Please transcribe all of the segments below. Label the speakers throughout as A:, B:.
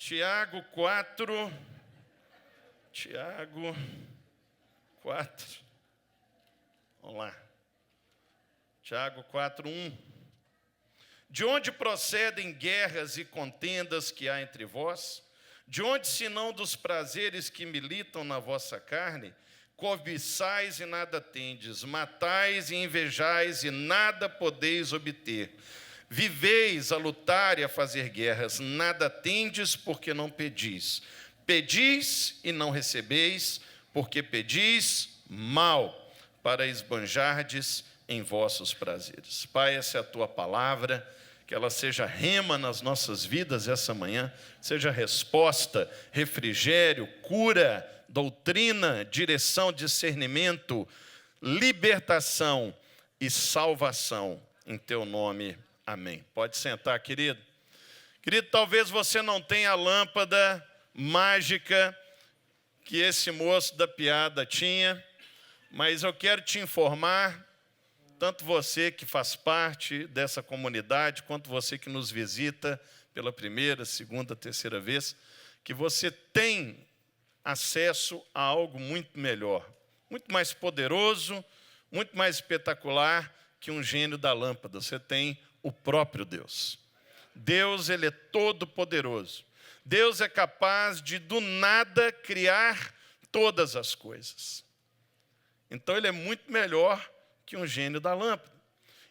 A: Tiago 4. Tiago 4. Vamos lá. Tiago 4:1. De onde procedem guerras e contendas que há entre vós? De onde, senão dos prazeres que militam na vossa carne? Cobiçais e nada tendes, matais e invejais e nada podeis obter. Viveis a lutar e a fazer guerras, nada tendes porque não pedis. Pedis e não recebeis, porque pedis mal, para esbanjardes em vossos prazeres. Pai, essa é a tua palavra, que ela seja rema nas nossas vidas essa manhã, seja resposta, refrigério, cura, doutrina, direção, discernimento, libertação e salvação. Em teu nome, amém. Pode sentar, querido. Querido, talvez você não tenha a lâmpada mágica que esse moço da piada tinha, mas eu quero te informar, tanto você que faz parte dessa comunidade, quanto você que nos visita pela primeira, segunda, terceira vez, que você tem acesso a algo muito melhor, muito mais poderoso, muito mais espetacular que um gênio da lâmpada. Você tem o próprio Deus. Deus, ele é todo poderoso. Deus é capaz de, do nada, criar todas as coisas. Então, ele é muito melhor que um gênio da lâmpada.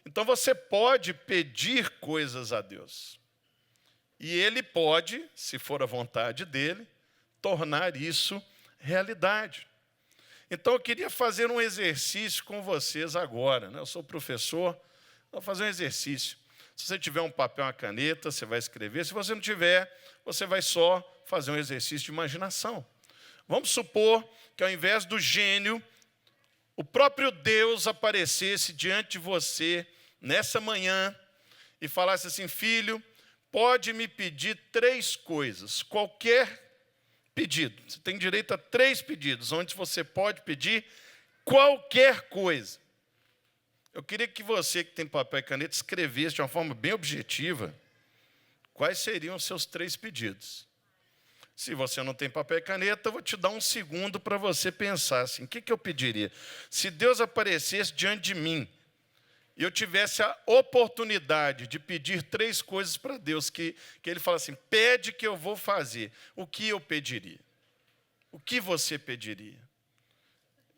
A: Então, você pode pedir coisas a Deus. E ele pode, se for a vontade dele, tornar isso realidade. Então, eu queria fazer um exercício com vocês agora, né? Eu sou professor, vou fazer um exercício. Se você tiver um papel e uma caneta, você vai escrever. Se você não tiver, você vai só fazer um exercício de imaginação. Vamos supor que, ao invés do gênio, o próprio Deus aparecesse diante de você nessa manhã e falasse assim: filho, pode me pedir 3 coisas, qualquer pedido. Você tem direito a 3 pedidos, onde você pode pedir qualquer coisa. Eu queria que você, que tem papel e caneta, escrevesse de uma forma bem objetiva quais seriam os seus 3 pedidos. Se você não tem papel e caneta, eu vou te dar um segundo para você pensar assim: o que eu pediria? Se Deus aparecesse diante de mim e eu tivesse a oportunidade de pedir 3 coisas para Deus, que Ele fala assim: pede que eu vou fazer, o que eu pediria? O que você pediria?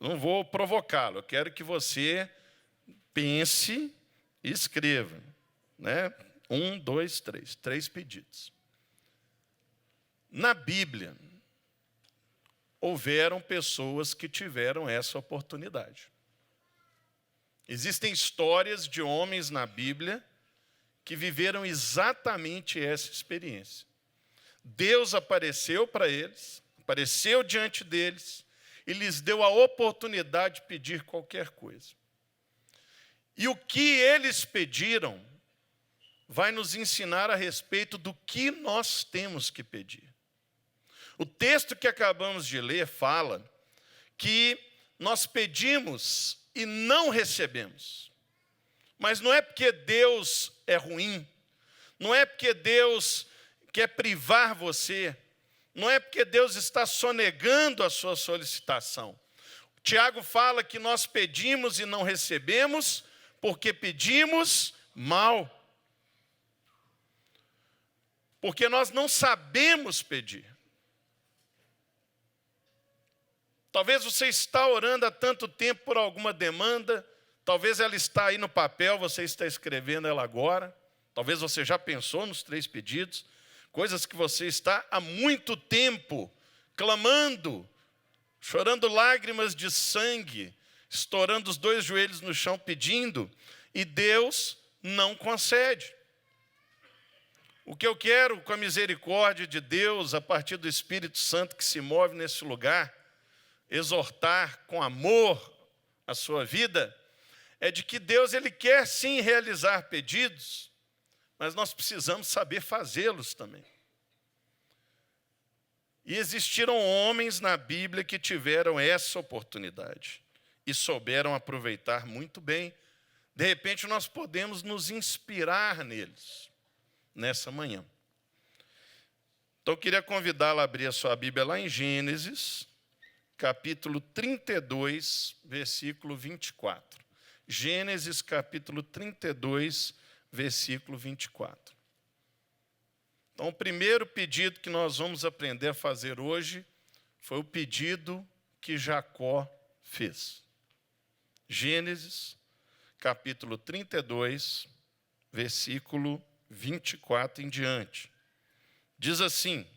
A: Não vou provocá-lo, eu quero que você pense e escreva, né? 1, 2, 3. 3 pedidos. Na Bíblia, houveram pessoas que tiveram essa oportunidade. Existem histórias de homens na Bíblia que viveram exatamente essa experiência. Deus apareceu para eles, apareceu diante deles e lhes deu a oportunidade de pedir qualquer coisa. E o que eles pediram vai nos ensinar a respeito do que nós temos que pedir. O texto que acabamos de ler fala que nós pedimos e não recebemos. Mas não é porque Deus é ruim, não é porque Deus quer privar você, não é porque Deus está sonegando a sua solicitação. Tiago fala que nós pedimos e não recebemos porque pedimos mal. Porque nós não sabemos pedir. Talvez você está orando há tanto tempo por alguma demanda, talvez ela está aí no papel, você está escrevendo ela agora, talvez você já pensou nos 3 pedidos, coisas que você está há muito tempo clamando, chorando lágrimas de sangue, estourando os 2 joelhos no chão pedindo, e Deus não concede. O que eu quero, com a misericórdia de Deus, a partir do Espírito Santo que se move nesse lugar, exortar com amor a sua vida, é de que Deus, ele quer sim realizar pedidos, mas nós precisamos saber fazê-los também. E existiram homens na Bíblia que tiveram essa oportunidade e souberam aproveitar muito bem. De repente, nós podemos nos inspirar neles nessa manhã. Então, eu queria convidá-la a abrir a sua Bíblia lá em Gênesis, capítulo 32, versículo 24. Gênesis, capítulo 32, versículo 24. Então, o primeiro pedido que nós vamos aprender a fazer hoje foi o pedido que Jacó fez. Gênesis, capítulo 32, versículo 24 em diante. Diz assim: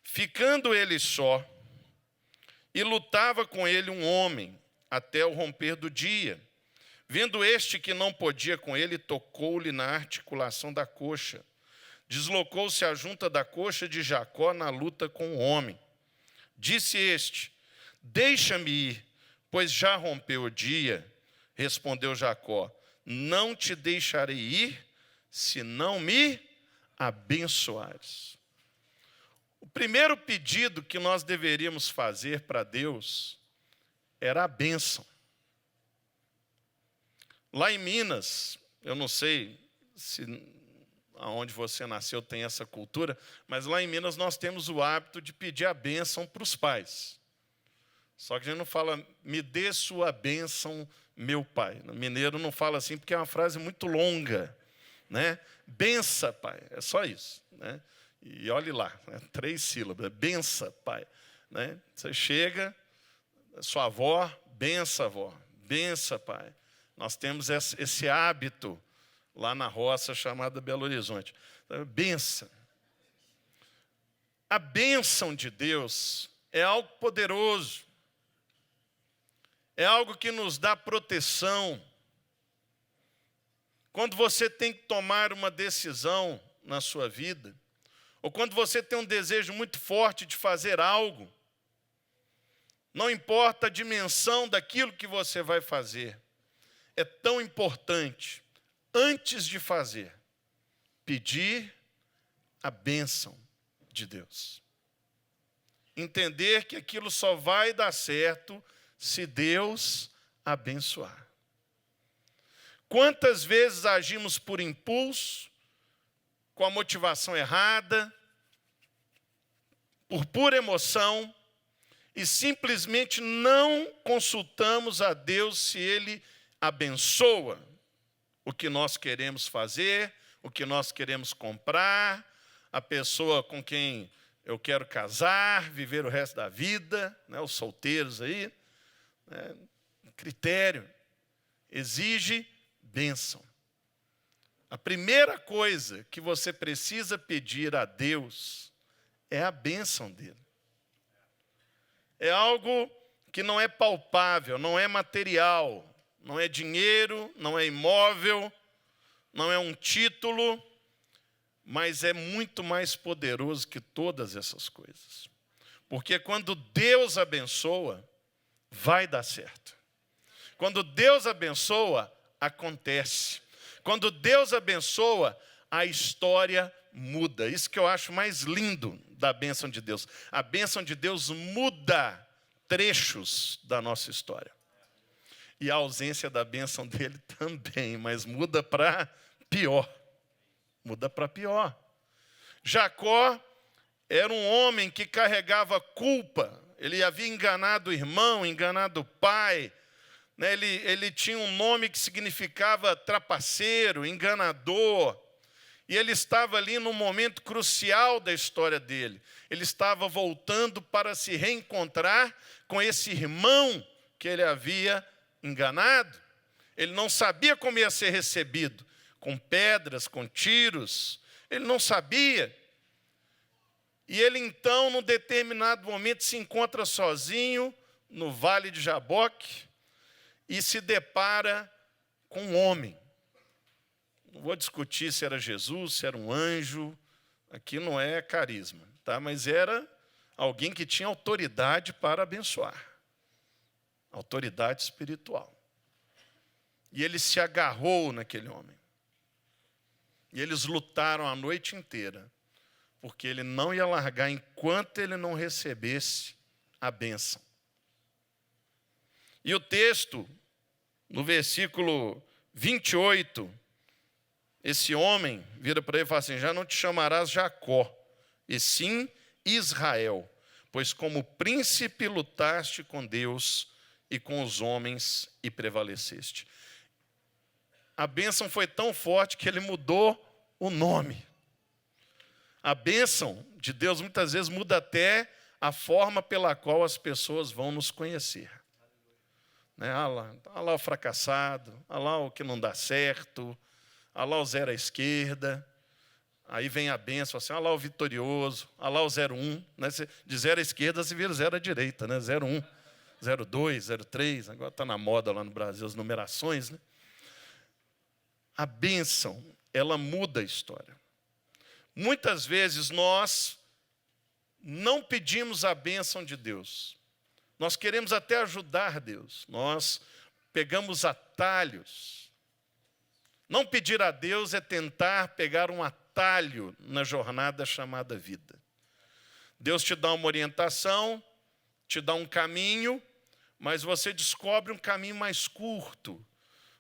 A: ficando ele só, e lutava com ele um homem, até o romper do dia. Vendo este que não podia com ele, tocou-lhe na articulação da coxa. Deslocou-se a junta da coxa de Jacó na luta com o homem. Disse este: deixa-me ir, pois já rompeu o dia. Respondeu Jacó: não te deixarei ir, se não me abençoares. O primeiro pedido que nós deveríamos fazer para Deus era a bênção. Lá em Minas, eu não sei se aonde você nasceu tem essa cultura, mas lá em Minas nós temos o hábito de pedir a bênção para os pais. Só que a gente não fala, me dê sua bênção, meu pai. No mineiro não fala assim, porque é uma frase muito longa, né? Bença, pai, é só isso, né? E olhe lá, né? 3 sílabas, bença, pai, né? Você chega, sua avó, bença, avó, bença, pai. Nós temos esse hábito lá na roça chamada Belo Horizonte. Benção. A bênção de Deus é algo poderoso. É algo que nos dá proteção. Quando você tem que tomar uma decisão na sua vida, ou quando você tem um desejo muito forte de fazer algo, não importa a dimensão daquilo que você vai fazer, é tão importante, antes de fazer, pedir a bênção de Deus. Entender que aquilo só vai dar certo se Deus abençoar. Quantas vezes agimos por impulso, com a motivação errada, por pura emoção, e simplesmente não consultamos a Deus se Ele abençoa o que nós queremos fazer, o que nós queremos comprar, a pessoa com quem eu quero casar, viver o resto da vida, né, os solteiros aí. Né, critério exige bênção. A primeira coisa que você precisa pedir a Deus é a bênção dele. É algo que não é palpável, não é material, não é dinheiro, não é imóvel, não é um título, mas é muito mais poderoso que todas essas coisas. Porque quando Deus abençoa, vai dar certo. Quando Deus abençoa, acontece. Quando Deus abençoa, a história muda. Isso que eu acho mais lindo da bênção de Deus. A bênção de Deus muda trechos da nossa história. E a ausência da bênção dele também, mas muda para pior. Muda para pior. Jacó era um homem que carregava culpa. Ele havia enganado o irmão, enganado o pai. Né? Ele tinha um nome que significava trapaceiro, enganador. E ele estava ali num momento crucial da história dele. Ele estava voltando para se reencontrar com esse irmão que ele havia enganado. Ele não sabia como ia ser recebido, com pedras, com tiros. Ele não sabia. E ele então, num determinado momento, se encontra sozinho no Vale de Jaboque e se depara com um homem. Não vou discutir se era Jesus, se era um anjo. Aqui não é carisma, tá? Mas era alguém que tinha autoridade para abençoar. Autoridade espiritual. E ele se agarrou naquele homem. E eles lutaram a noite inteira, porque ele não ia largar enquanto ele não recebesse a bênção. E o texto, no versículo 28, esse homem vira para ele e fala assim: já não te chamarás Jacó, e sim Israel, pois como príncipe lutaste com Deus e com os homens e prevaleceste. A bênção foi tão forte que ele mudou o nome. A bênção de Deus muitas vezes muda até a forma pela qual as pessoas vão nos conhecer. Olha lá o fracassado, olha lá o que não dá certo, olha lá o zero à esquerda. Aí vem a bênção, assim, olha lá o vitorioso, olha lá o 01. De zero à esquerda se vira zero à direita, 01, 02, 03. Agora está na moda lá no Brasil as numerações. A bênção, ela muda a história. Muitas vezes nós não pedimos a bênção de Deus. Nós queremos até ajudar Deus. Nós pegamos atalhos. Não pedir a Deus é tentar pegar um atalho na jornada chamada vida. Deus te dá uma orientação, te dá um caminho, mas você descobre um caminho mais curto.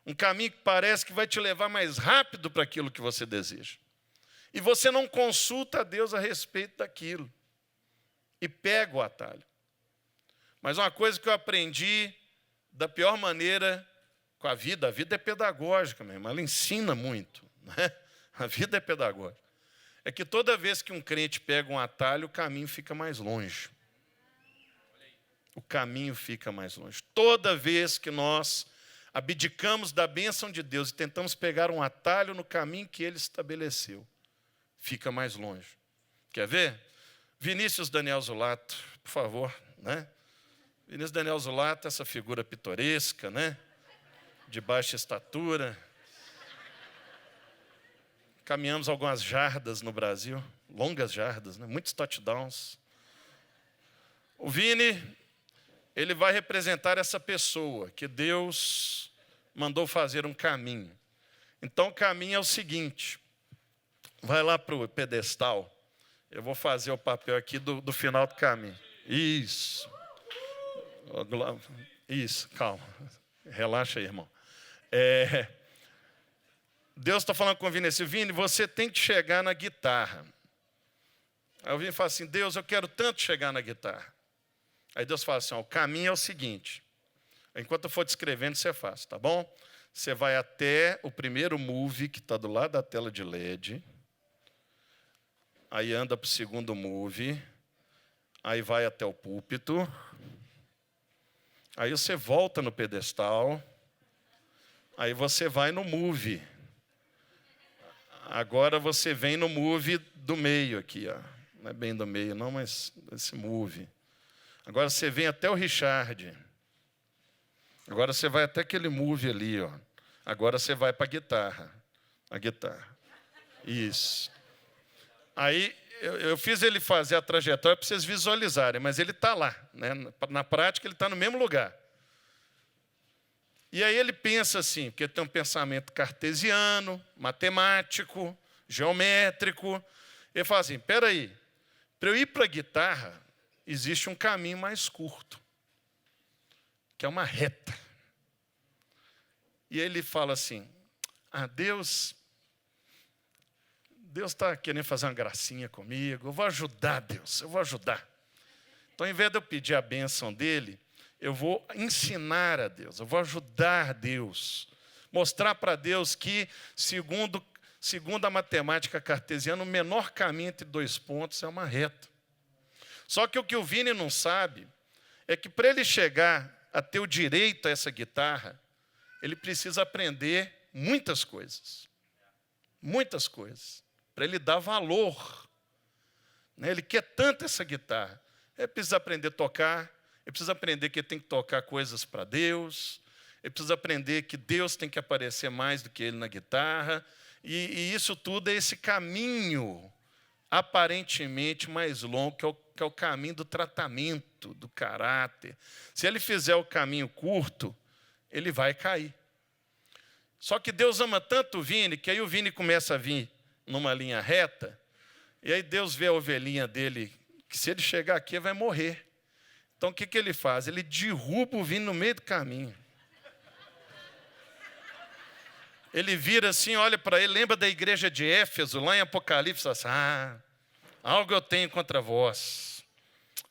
A: Um caminho que parece que vai te levar mais rápido para aquilo que você deseja. E você não consulta a Deus a respeito daquilo. E pega o atalho. Mas uma coisa que eu aprendi da pior maneira com a vida é pedagógica mesmo, ela ensina muito. A vida é pedagógica. É que toda vez que um crente pega um atalho, o caminho fica mais longe. O caminho fica mais longe. Toda vez que nós abdicamos da bênção de Deus e tentamos pegar um atalho no caminho que Ele estabeleceu, fica mais longe. Quer ver? Vinícius Daniel Zulato, por favor. Vinícius Daniel Zulato, essa figura pitoresca, de baixa estatura. Caminhamos algumas jardas no Brasil, longas jardas, muitos touchdowns. O Vini, ele vai representar essa pessoa que Deus mandou fazer um caminho. Então, o caminho é o seguinte. Vai lá para o pedestal. Eu vou fazer o papel aqui do final do caminho. Isso. Isso, calma. Relaxa aí, irmão. Deus está falando com o Vini assim, Vini, você tem que chegar na guitarra. Aí o Vini fala assim, Deus, eu quero tanto chegar na guitarra. Aí Deus fala assim, o caminho é o seguinte. Enquanto eu for descrevendo, você faz, tá bom? Você vai até o primeiro move, que está do lado da tela de LED. Aí anda para o segundo move. Aí vai até o púlpito. Aí você volta no pedestal. Aí você vai no move. Agora você vem no move do meio aqui. Não é bem do meio não, mas esse move. Agora você vem até o Richard. Agora você vai até aquele move ali. Agora você vai para a guitarra. A guitarra. Isso. Aí eu fiz ele fazer a trajetória para vocês visualizarem, mas ele está lá. Na prática, ele está no mesmo lugar. E aí ele pensa assim, porque tem um pensamento cartesiano, matemático, geométrico. Ele fala assim, espera aí, para eu ir para a guitarra, existe um caminho mais curto, que é uma reta. E aí ele fala assim, Deus está querendo fazer uma gracinha comigo, eu vou ajudar Deus, eu vou ajudar. Então, ao invés de eu pedir a bênção dele, eu vou ensinar a Deus, eu vou ajudar Deus, mostrar para Deus que, segundo a matemática cartesiana, o menor caminho entre dois pontos é uma reta. Só que o que o Vini não sabe é que para ele chegar a ter o direito a essa guitarra, ele precisa aprender muitas coisas. Muitas coisas. Para ele dar valor. Ele quer tanto essa guitarra. Ele precisa aprender a tocar. Ele precisa aprender que ele tem que tocar coisas para Deus. Ele precisa aprender que Deus tem que aparecer mais do que ele na guitarra. E isso tudo é esse caminho aparentemente mais longo, que é o caminho do tratamento, do caráter. Se ele fizer o caminho curto, ele vai cair. Só que Deus ama tanto o Vini, que aí o Vini começa a vir numa linha reta, e aí Deus vê a ovelhinha dele, que se ele chegar aqui, vai morrer. Então, o que ele faz? Ele derruba o Vini no meio do caminho. Ele vira assim, olha para ele, lembra da igreja de Éfeso, lá em Apocalipse, assim, Algo eu tenho contra vós.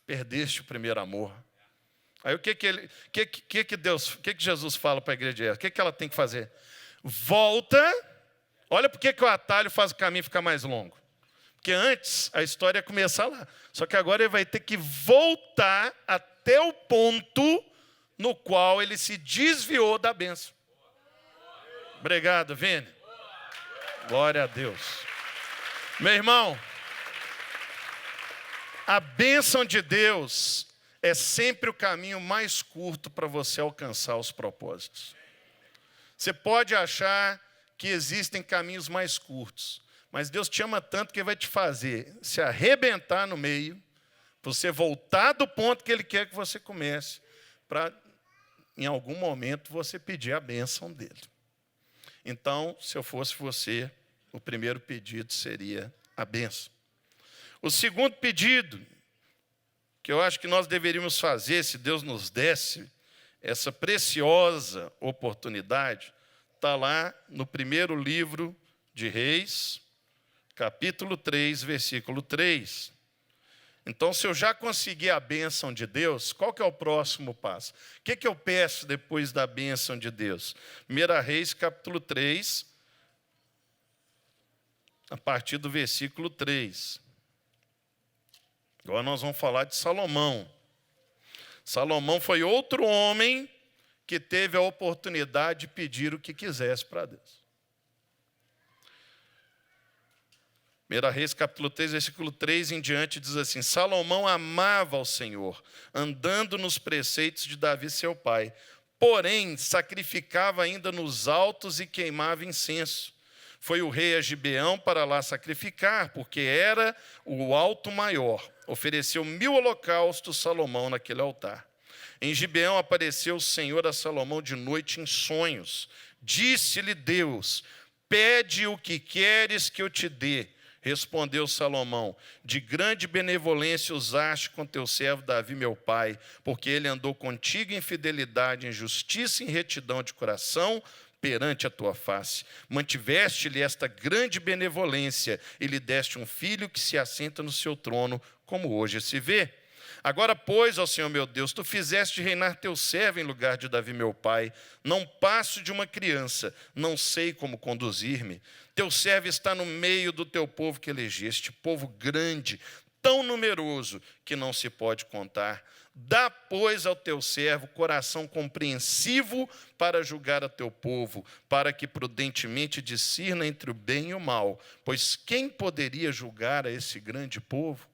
A: Perdeste o primeiro amor. Aí o que Jesus fala para a igreja de Éfeso? O que ela tem que fazer? Volta. Olha por que o atalho faz o caminho ficar mais longo. Porque antes a história ia começar lá. Só que agora ele vai ter que voltar até o ponto no qual ele se desviou da bênção. Obrigado, Vini. Glória a Deus. Meu irmão, a bênção de Deus é sempre o caminho mais curto para você alcançar os propósitos. Você pode achar que existem caminhos mais curtos, mas Deus te ama tanto que vai te fazer se arrebentar no meio, você voltar do ponto que Ele quer que você comece, para, em algum momento, você pedir a bênção dEle. Então, se eu fosse você, o primeiro pedido seria a bênção. O segundo pedido, que eu acho que nós deveríamos fazer, se Deus nos desse essa preciosa oportunidade, está lá no primeiro livro de Reis, capítulo 3, versículo 3. Então, se eu já consegui a bênção de Deus, qual que é o próximo passo? O que eu peço depois da bênção de Deus? 1 Reis, capítulo 3, a partir do versículo 3. Agora nós vamos falar de Salomão. Salomão foi outro homem que teve a oportunidade de pedir o que quisesse para Deus. 1 Reis, capítulo 3, versículo 3 em diante, diz assim: Salomão amava ao Senhor, andando nos preceitos de Davi, seu pai. Porém, sacrificava ainda nos altos e queimava incenso. Foi o rei a Gibeão para lá sacrificar, porque era o alto maior. Ofereceu 1000 holocaustos Salomão naquele altar. Em Gibeão apareceu o Senhor a Salomão de noite em sonhos. Disse-lhe Deus: pede o que queres que eu te dê. Respondeu Salomão: de grande benevolência usaste com teu servo Davi, meu pai, porque ele andou contigo em fidelidade, em justiça e em retidão de coração perante a tua face. Mantiveste-lhe esta grande benevolência e lhe deste um filho que se assenta no seu trono, como hoje se vê. Agora, pois, ó Senhor meu Deus, tu fizeste reinar teu servo em lugar de Davi, meu pai. Não passo de uma criança, não sei como conduzir-me. Teu servo está no meio do teu povo que elegeste, povo grande, tão numeroso que não se pode contar. Dá, pois, ao teu servo coração compreensivo para julgar a teu povo, para que prudentemente discirna entre o bem e o mal. Pois quem poderia julgar a esse grande povo?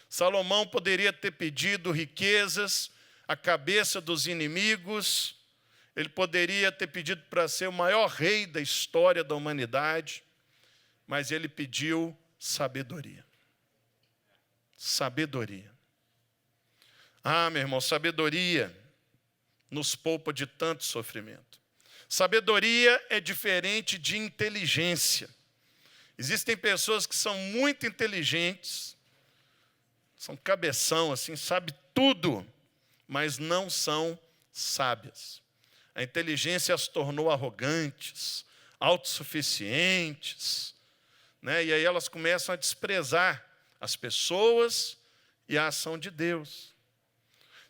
A: Salomão poderia ter pedido riquezas, a cabeça dos inimigos, ele poderia ter pedido para ser o maior rei da história da humanidade, mas ele pediu sabedoria. Sabedoria. Ah, meu irmão, sabedoria nos poupa de tanto sofrimento. Sabedoria é diferente de inteligência. Existem pessoas que são muito inteligentes, são cabeção, assim, sabe tudo, mas não são sábias. A inteligência as tornou arrogantes, autossuficientes, né? E aí elas começam a desprezar as pessoas e a ação de Deus.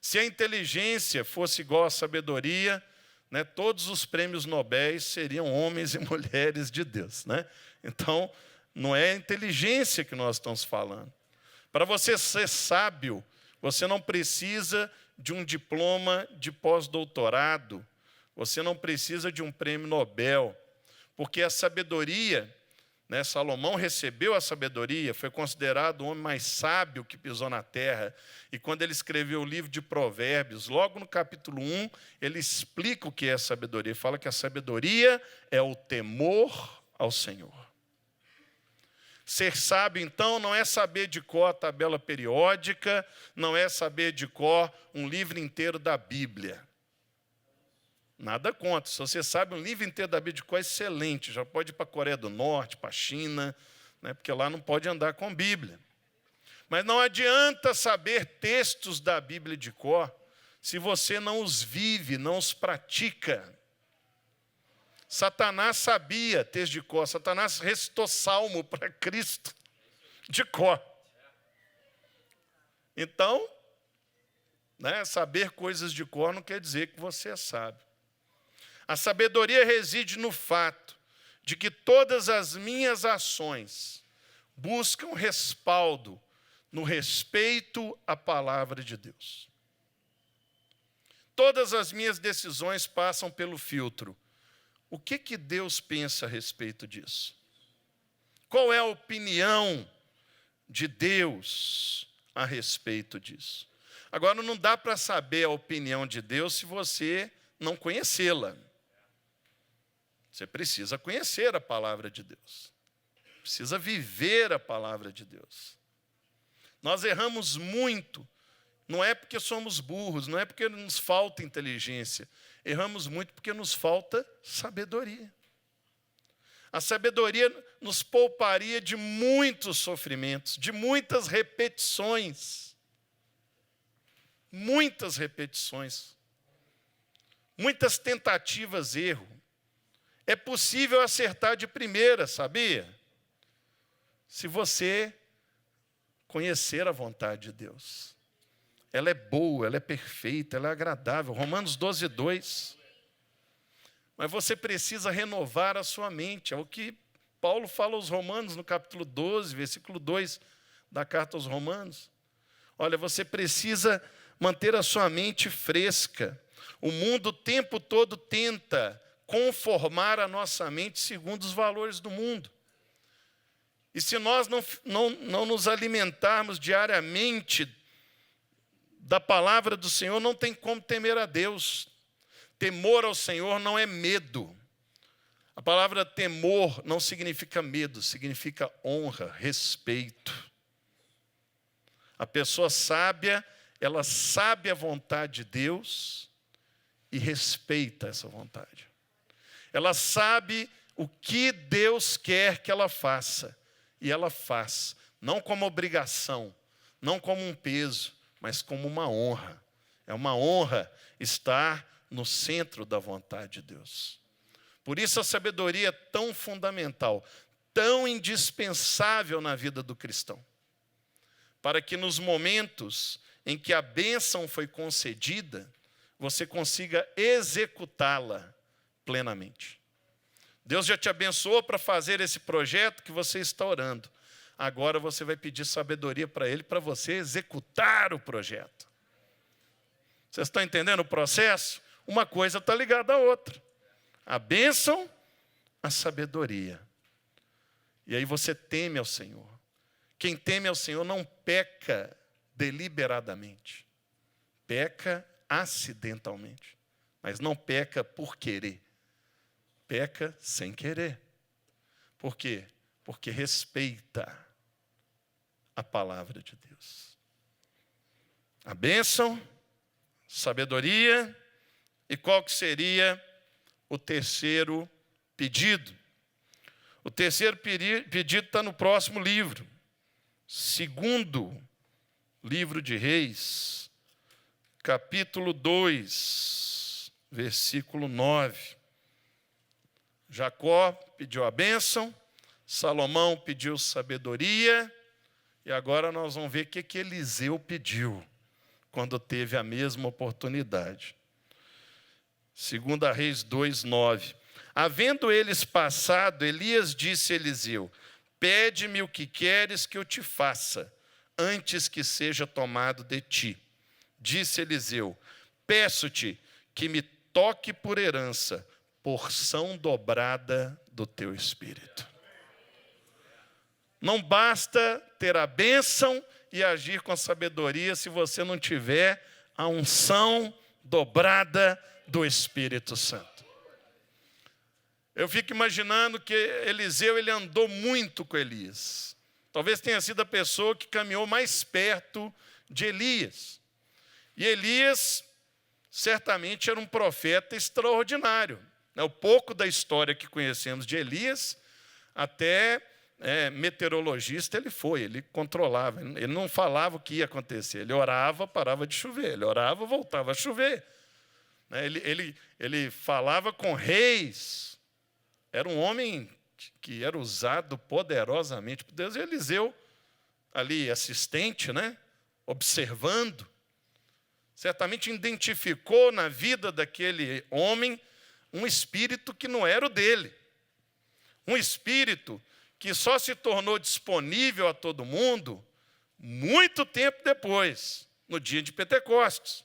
A: Se a inteligência fosse igual à sabedoria, né, todos os prêmios Nobéis seriam homens e mulheres de Deus, né? Então, não é a inteligência que nós estamos falando. Para você ser sábio, você não precisa de um diploma de pós-doutorado, você não precisa de um prêmio Nobel, porque a sabedoria, né, Salomão recebeu a sabedoria, foi considerado o homem mais sábio que pisou na terra, e quando ele escreveu o livro de Provérbios, logo no capítulo 1, ele explica o que é sabedoria, ele fala que a sabedoria é o temor ao Senhor. Ser sábio, então, não é saber de cor a tabela periódica, não é saber de cor um livro inteiro da Bíblia. Nada contra. Se você sabe um livro inteiro da Bíblia de cor, é excelente. Já pode ir para a Coreia do Norte, para a China, né, porque lá não pode andar com Bíblia. Mas não adianta saber textos da Bíblia de cor se você não os vive, não os pratica. Satanás sabia texto de cor. Satanás recitou salmo para Cristo de cor. Então, né, saber coisas de cor não quer dizer que você é sábio. A sabedoria reside no fato de que todas as minhas ações buscam respaldo no respeito à palavra de Deus. Todas as minhas decisões passam pelo filtro. O que Deus pensa a respeito disso? Qual é a opinião de Deus a respeito disso? Agora, não dá para saber a opinião de Deus se você não conhecê-la. Você precisa conhecer a palavra de Deus. Precisa viver a palavra de Deus. Nós erramos muito. Não é porque somos burros, não é porque nos falta inteligência. Erramos muito porque nos falta sabedoria. A sabedoria nos pouparia de muitos sofrimentos, de muitas repetições. Muitas repetições. Muitas tentativas, erro. É possível acertar de primeira, sabia? Se você conhecer a vontade de Deus. Ela é boa, ela é perfeita, ela é agradável. Romanos 12:2. Mas você precisa renovar a sua mente. É o que Paulo fala aos Romanos no capítulo 12, versículo 2 da carta aos Romanos. Olha, você precisa manter a sua mente fresca. O mundo o tempo todo tenta conformar a nossa mente segundo os valores do mundo. E se nós não nos alimentarmos diariamente da palavra do Senhor, não tem como temer a Deus. Temor ao Senhor não é medo. A palavra temor não significa medo, significa honra, respeito. A pessoa sábia, ela sabe a vontade de Deus e respeita essa vontade. Ela sabe o que Deus quer que ela faça. E ela faz, não como obrigação, não como um peso, mas como uma honra. É uma honra estar no centro da vontade de Deus. Por isso a sabedoria é tão fundamental, tão indispensável na vida do cristão. Para que nos momentos em que a bênção foi concedida, você consiga executá-la plenamente. Deus já te abençoou para fazer esse projeto que você está orando. Agora você vai pedir sabedoria para Ele, para você executar o projeto. Vocês estão entendendo o processo? Uma coisa está ligada à outra. A bênção, a sabedoria. E aí você teme ao Senhor. Quem teme ao Senhor não peca deliberadamente. Peca acidentalmente. Mas não peca por querer. Peca sem querer. Por quê? Porque respeita a palavra de Deus. A bênção, sabedoria, e qual que seria o terceiro pedido? O terceiro pedido está no próximo livro. Segundo livro de Reis, capítulo 2, versículo 9. Jacó pediu a bênção, Salomão pediu sabedoria, e agora nós vamos ver o que Eliseu pediu, quando teve a mesma oportunidade. 2 Reis 2, 9. Havendo eles passado, Elias disse a Eliseu: pede-me o que queres que eu te faça, antes que seja tomado de ti. Disse Eliseu: peço-te que me toque por herança, porção dobrada do teu espírito. Não basta ter a bênção e agir com a sabedoria se você não tiver a unção dobrada do Espírito Santo. Eu fico imaginando que Eliseu ele andou muito com Elias. Talvez tenha sido a pessoa que caminhou mais perto de Elias. E Elias certamente era um profeta extraordinário. O pouco da história que conhecemos de Elias, até meteorologista ele controlava. Ele não falava o que ia acontecer. Ele orava, parava de chover. Ele orava, voltava a chover. Ele falava com reis. Era um homem que era usado poderosamente por Deus. E Eliseu, ali assistente, observando, certamente identificou na vida daquele homem um espírito que não era o dele. Um espírito que só se tornou disponível a todo mundo muito tempo depois, no dia de Pentecostes.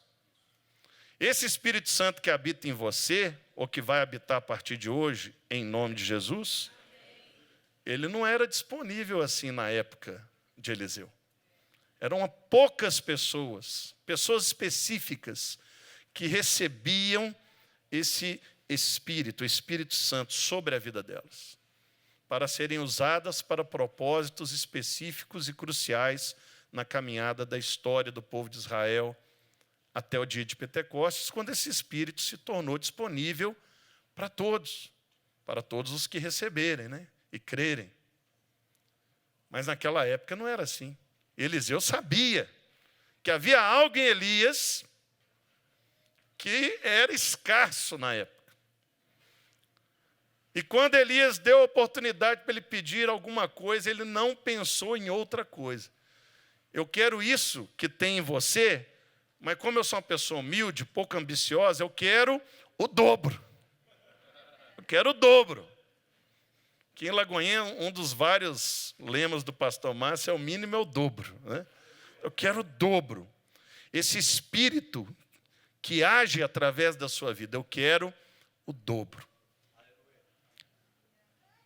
A: Esse Espírito Santo que habita em você, ou que vai habitar a partir de hoje, em nome de Jesus, ele não era disponível assim na época de Eliseu. Eram poucas pessoas, pessoas específicas, que recebiam esse Espírito, o Espírito Santo, sobre a vida delas, para serem usadas para propósitos específicos e cruciais na caminhada da história do povo de Israel até o dia de Pentecostes, quando esse Espírito se tornou disponível para todos os que receberem, né, e crerem. Mas naquela época não era assim. Eliseu sabia que havia algo em Elias que era escasso na época. E quando Elias deu a oportunidade para ele pedir alguma coisa, ele não pensou em outra coisa. Eu quero isso que tem em você, mas como eu sou uma pessoa humilde, pouco ambiciosa, eu quero o dobro. Eu quero o dobro. Aqui em Lagoinha, um dos vários lemas do pastor Márcio é o mínimo é o dobro, né? Eu quero o dobro. Esse espírito que age através da sua vida, eu quero o dobro.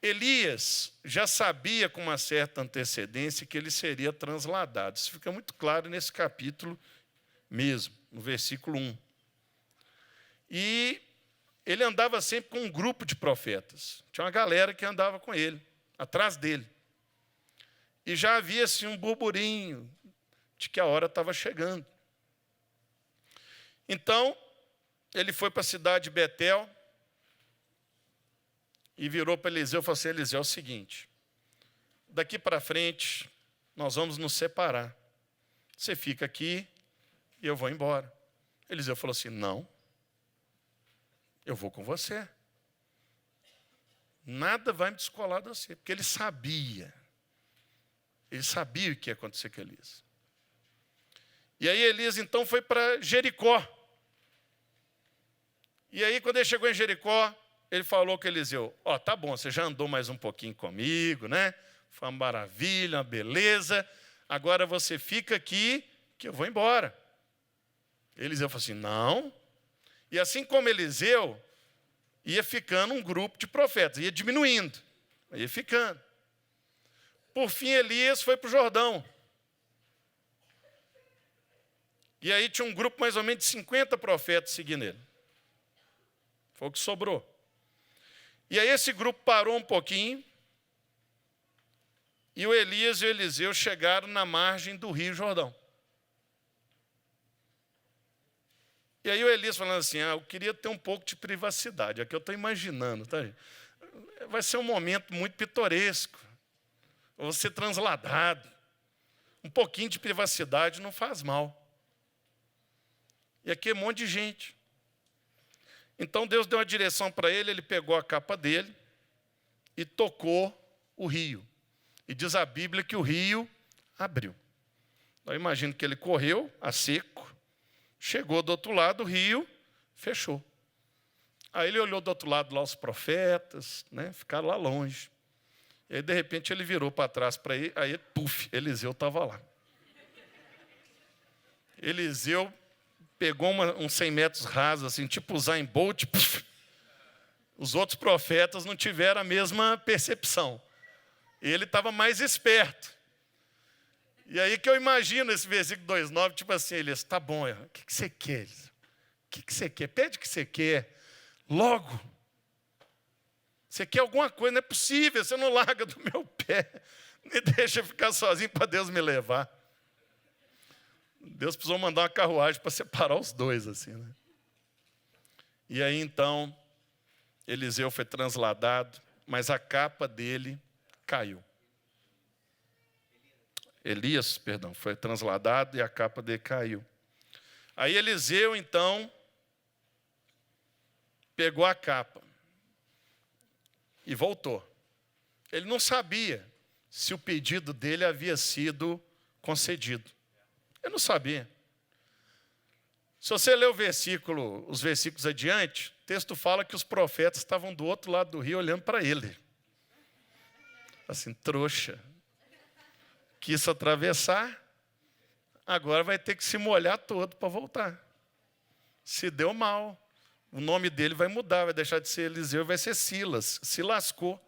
A: Elias já sabia com uma certa antecedência que ele seria transladado. Isso fica muito claro nesse capítulo mesmo, no versículo 1. E ele andava sempre com um grupo de profetas. Tinha uma galera que andava com ele, atrás dele. E já havia assim, um burburinho de que a hora estava chegando. Então, ele foi para a cidade de Betel e virou para Eliseu e falou assim: Eliseu, é o seguinte, daqui para frente nós vamos nos separar. Você fica aqui e eu vou embora. Eliseu falou assim: não, eu vou com você. Nada vai me descolar de você. Porque ele sabia o que ia acontecer com Elias. E aí Elias então foi para Jericó. E aí quando ele chegou em Jericó, ele falou com Eliseu: ó, tá bom, você já andou mais um pouquinho comigo, né? Foi uma maravilha, uma beleza. Agora você fica aqui que eu vou embora. Eliseu falou assim: não. E assim como Eliseu, ia ficando um grupo de profetas, ia diminuindo, ia ficando. Por fim, Elias foi para o Jordão. E aí tinha um grupo mais ou menos de 50 profetas seguindo ele. Foi o que sobrou. E aí esse grupo parou um pouquinho, e o Elias e o Eliseu chegaram na margem do Rio Jordão. E aí o Elias falando assim: eu queria ter um pouco de privacidade. É o que eu estou imaginando, tá? Vai ser um momento muito pitoresco. Eu vou ser transladado. Um pouquinho de privacidade não faz mal. E aqui é um monte de gente. Então Deus deu uma direção para ele, ele pegou a capa dele e tocou o rio. E diz a Bíblia que o rio abriu. Eu imagino que ele correu a seco, chegou do outro lado, o rio fechou. Aí ele olhou do outro lado lá os profetas, né, ficaram lá longe. E aí, de repente, ele virou para trás para ir, aí, puf, Eliseu estava lá. Eliseu pegou uns 100 metros rasos, assim, tipo Usain Bolt. Puf. Os outros profetas não tiveram a mesma percepção. Ele estava mais esperto. E aí que eu imagino esse versículo 2,9, tipo assim, Elias, tá bom, o que você quer, Elias? O que você quer? Pede o que você quer. Logo. Você quer alguma coisa, não é possível, você não larga do meu pé. Me deixa ficar sozinho para Deus me levar. Deus precisou mandar uma carruagem para separar os dois, assim, né? E aí, então, Eliseu foi transladado, mas a capa dele caiu. Elias, perdão, foi transladado e a capa dele caiu. Aí Eliseu, então, pegou a capa e voltou. Ele não sabia se o pedido dele havia sido concedido. Ele não sabia. Se você ler os versículos adiante, o texto fala que os profetas estavam do outro lado do rio olhando para ele. Assim, trouxa. Quis atravessar, agora vai ter que se molhar todo para voltar. Se deu mal, o nome dele vai mudar, vai deixar de ser Eliseu, vai ser Silas. Se lascou.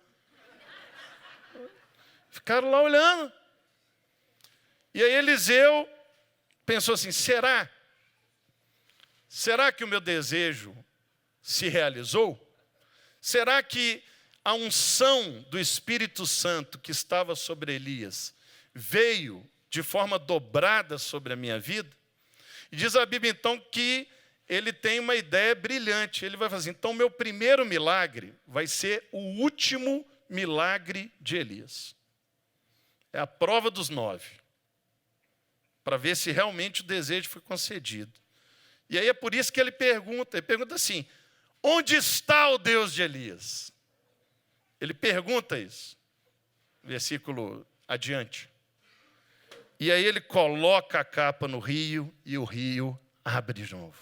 A: Ficaram lá olhando. E aí Eliseu pensou assim, será que o meu desejo se realizou? Será que a unção do Espírito Santo que estava sobre Elias veio de forma dobrada sobre a minha vida? E diz a Bíblia, então, que ele tem uma ideia brilhante. Ele vai fazer, então, meu primeiro milagre vai ser o último milagre de Elias. É a prova dos 9. Para ver se realmente o desejo foi concedido. E aí é por isso que ele pergunta assim, onde está o Deus de Elias? Ele pergunta isso. Versículo adiante. E aí ele coloca a capa no rio e o rio abre de novo.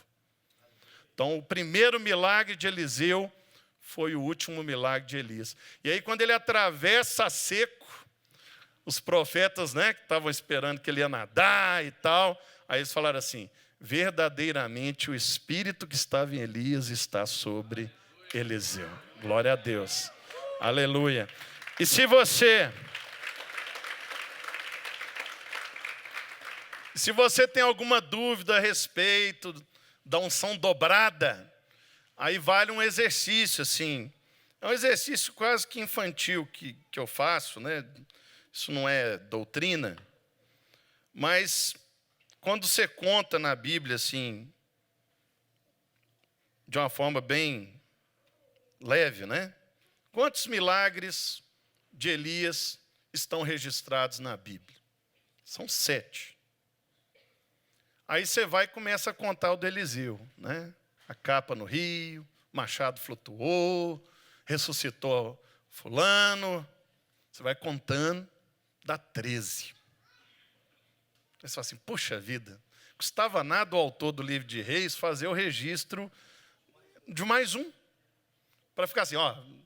A: Então o primeiro milagre de Eliseu foi o último milagre de Elias. E aí quando ele atravessa seco, os profetas, né, que estavam esperando que ele ia nadar e tal, aí eles falaram assim, verdadeiramente o Espírito que estava em Elias está sobre Eliseu. Glória a Deus. Aleluia. E se você tem alguma dúvida a respeito da unção dobrada, aí vale um exercício, assim. É um exercício quase que infantil que eu faço, né? Isso não é doutrina, mas quando você conta na Bíblia, assim, de uma forma bem leve, né? Quantos milagres de Elias estão registrados na Bíblia? São 7. Aí você vai e começa a contar o do Eliseu, né? A capa no rio, o machado flutuou, ressuscitou fulano. Você vai contando, dá 13. Aí você fala assim, puxa vida, custava nada o autor do livro de Reis fazer o registro de mais um. Para ficar assim,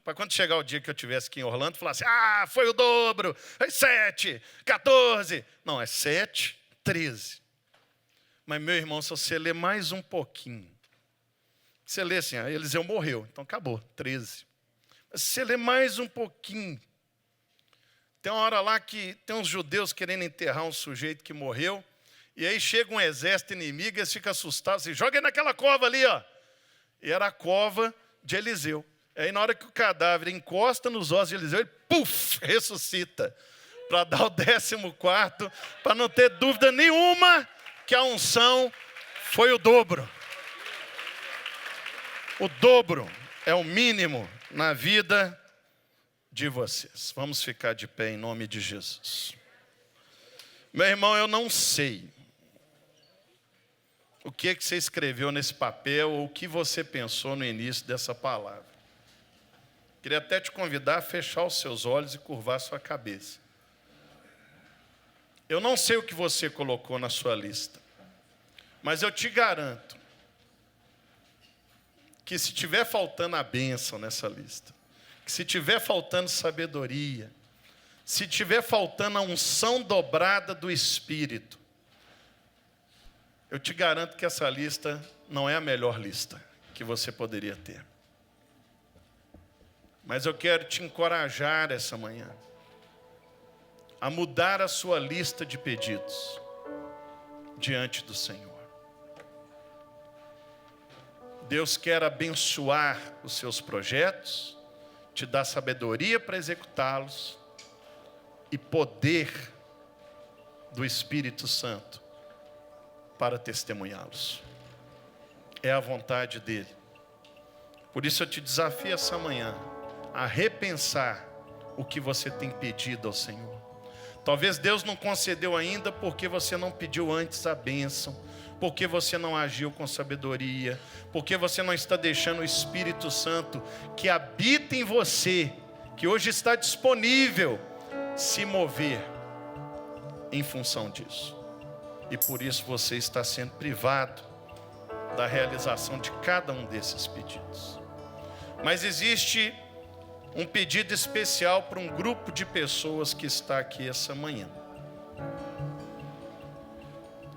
A: para quando chegar o dia que eu estivesse aqui em Orlando, falar assim, foi o dobro, é 7, 14. Não, é 7, 13. Mas, meu irmão, se você ler mais um pouquinho, você lê assim, Eliseu morreu, então acabou, 13. Mas se você ler mais um pouquinho, tem uma hora lá que tem uns judeus querendo enterrar um sujeito que morreu, e aí chega um exército inimigo, eles ficam assustados, assim, joga ele naquela cova ali, ó. E era a cova de Eliseu. Aí na hora que o cadáver encosta nos ossos de Eliseu, ele, ressuscita. Para dar o 14º, para não ter dúvida nenhuma que a unção foi o dobro. O dobro é o mínimo na vida de vocês. Vamos ficar de pé em nome de Jesus. Meu irmão, eu não sei o que você escreveu nesse papel ou o que você pensou no início dessa palavra. Queria até te convidar a fechar os seus olhos e curvar a sua cabeça. Eu não sei o que você colocou na sua lista, mas eu te garanto que se tiver faltando a bênção nessa lista, que se tiver faltando sabedoria, se tiver faltando a unção dobrada do Espírito, eu te garanto que essa lista não é a melhor lista que você poderia ter. Mas eu quero te encorajar essa manhã a mudar a sua lista de pedidos diante do Senhor. Deus quer abençoar os seus projetos, te dar sabedoria para executá-los e poder do Espírito Santo para testemunhá-los. É a vontade dele. Por isso eu te desafio essa manhã a repensar o que você tem pedido ao Senhor. Talvez Deus não concedeu ainda porque você não pediu antes a bênção, porque você não agiu com sabedoria, porque você não está deixando o Espírito Santo que habita em você, que hoje está disponível, se mover em função disso. e por isso você está sendo privado da realização de cada um desses pedidos. Mas existe um pedido especial para um grupo de pessoas que está aqui essa manhã.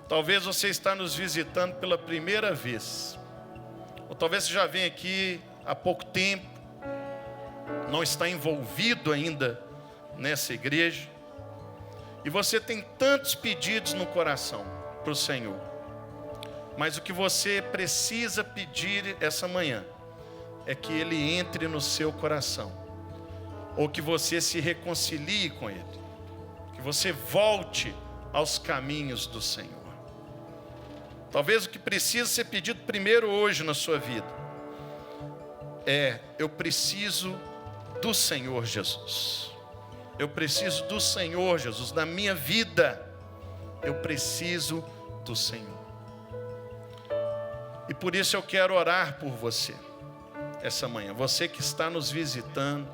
A: Talvez você está nos visitando pela primeira vez, ou talvez você já venha aqui há pouco tempo, não está envolvido ainda nessa igreja, e você tem tantos pedidos no coração para o Senhor, mas o que você precisa pedir essa manhã é que Ele entre no seu coração, ou que você se reconcilie com Ele, que você volte aos caminhos do Senhor. Talvez o que precisa ser pedido primeiro hoje na sua vida é: eu preciso do Senhor Jesus. Eu preciso do Senhor Jesus na minha vida. Eu preciso do Senhor. E por isso eu quero orar por você essa manhã. Você que está nos visitando,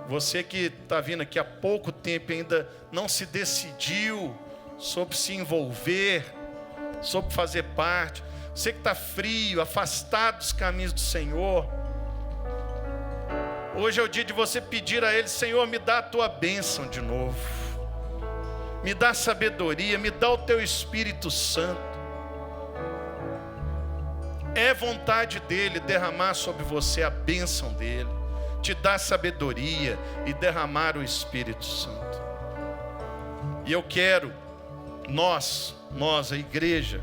A: você que está vindo aqui há pouco tempo e ainda não se decidiu sobre se envolver, sobre fazer parte. Você que está frio, afastado dos caminhos do Senhor. Hoje é o dia de você pedir a Ele: Senhor, me dá a Tua bênção de novo. Me dá sabedoria, me dá o Teu Espírito Santo. É vontade dEle derramar sobre você a bênção dEle, te dar sabedoria e derramar o Espírito Santo. E eu quero, nós, a igreja,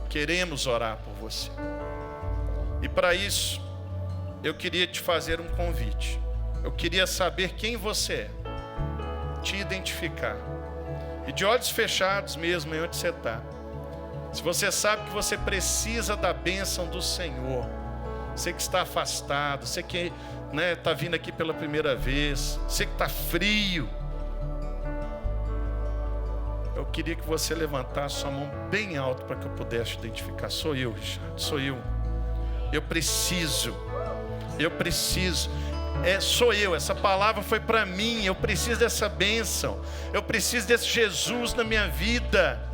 A: queremos orar por você. E para isso, eu queria te fazer um convite. Eu queria saber quem você é, te identificar. E de olhos fechados mesmo, em onde você está. Se você sabe que você precisa da bênção do Senhor, você que está afastado, você que está vindo aqui pela primeira vez, você que está frio, eu queria que você levantasse sua mão bem alto para que eu pudesse te identificar. Sou eu, Richard, sou eu. Eu preciso. Sou eu, essa palavra foi para mim. Eu preciso dessa bênção. Eu preciso desse Jesus na minha vida.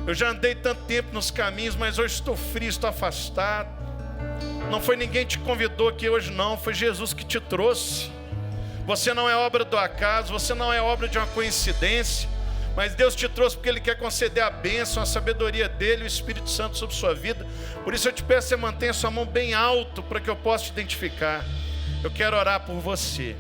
A: Eu já andei tanto tempo nos caminhos, mas hoje estou frio, estou afastado. Não foi ninguém que te convidou aqui hoje não, foi Jesus que te trouxe. Você não é obra do acaso, você não é obra de uma coincidência, mas Deus te trouxe porque Ele quer conceder a bênção, a sabedoria dEle, o Espírito Santo sobre sua vida. Por isso eu te peço que você mantenha sua mão bem alto para que eu possa te identificar. Eu quero orar por você.